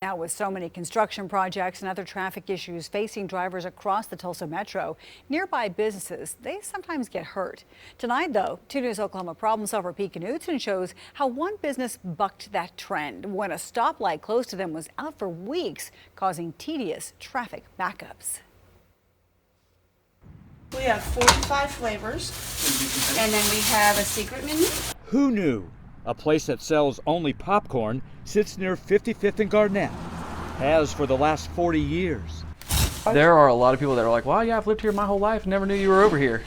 Now, with so many construction projects and other traffic issues facing drivers across the Tulsa metro, nearby businesses, they sometimes get hurt. Tonight, though, 2 News Oklahoma problem solver Pete Knutson shows how one business bucked that trend when a stoplight close to them was out for weeks, causing tedious traffic backups. We have 45 flavors, and then we have a secret menu. Who knew? A place that sells only popcorn sits near 55th and Garnett. Has for the last 40 years. There are a lot of people that are like, well, yeah, I've lived here my whole life, never knew you were over here.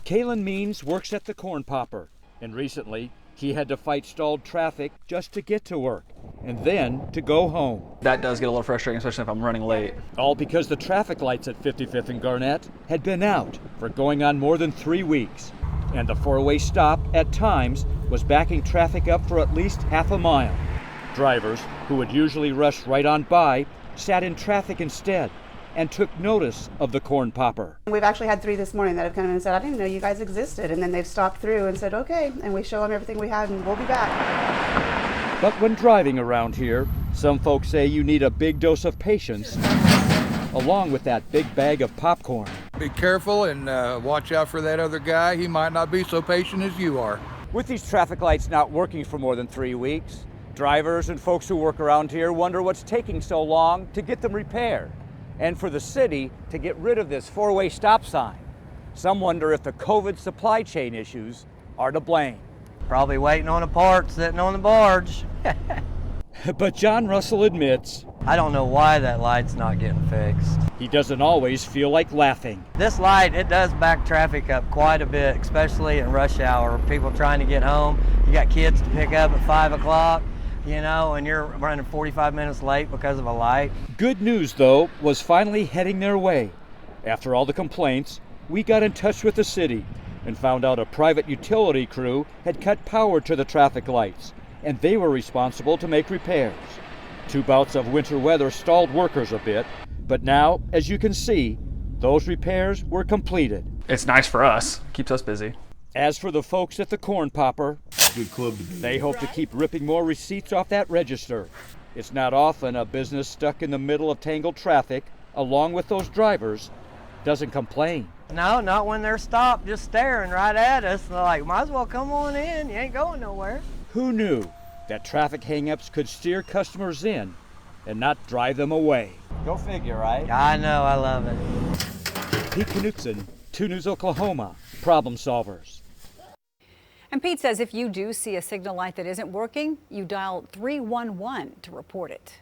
Kalen Means works at the Corn Popper, and recently he had to fight stalled traffic just to get to work and then to go home. That does get a little frustrating, especially if I'm running late. All because the traffic lights at 55th and Garnett had been out for going on more than 3 weeks. And the four-way stop at times was backing traffic up for at least half a mile. Drivers who would usually rush right on by sat in traffic instead and took notice of the Corn Popper. We've actually had 3 this morning that have come in and said, I didn't know you guys existed. And then they've stopped through and said, okay. And we show them everything we have and we'll be back. But when driving around here, some folks say you need a big dose of patience along with that big bag of popcorn. Be careful and watch out for that other guy. He might not be so patient as you are. With these traffic lights not working for more than 3 weeks, drivers and folks who work around here wonder what's taking so long to get them repaired, and for the city to get rid of this four-way stop sign. Some wonder if the COVID supply chain issues are to blame. Probably waiting on a part sitting on the barge. But John Russell admits, I don't know why that light's not getting fixed. He doesn't always feel like laughing. This light, it does back traffic up quite a bit, especially in rush hour. People trying to get home. You got kids to pick up at 5 o'clock, you know, and you're running 45 minutes late because of a light. Good news, though, was finally heading their way. After all the complaints, we got in touch with the city and found out a private utility crew had cut power to the traffic lights, and they were responsible to make repairs. 2 bouts of winter weather stalled workers a bit, but now, as you can see, those repairs were completed. It's nice for us, keeps us busy. As for the folks at the Corn Popper, good club to be. They hope to keep ripping more receipts off that register. It's not often a business stuck in the middle of tangled traffic, along with those drivers, doesn't complain. No, not when they're stopped just staring right at us. They're like, might as well come on in, you ain't going nowhere. Who knew that traffic hang-ups could steer customers in and not drive them away? Go figure, right? I know, I love it. Pete Knutson, 2 News Oklahoma, problem solvers. And Pete says if you do see a signal light that isn't working, you dial 311 to report it.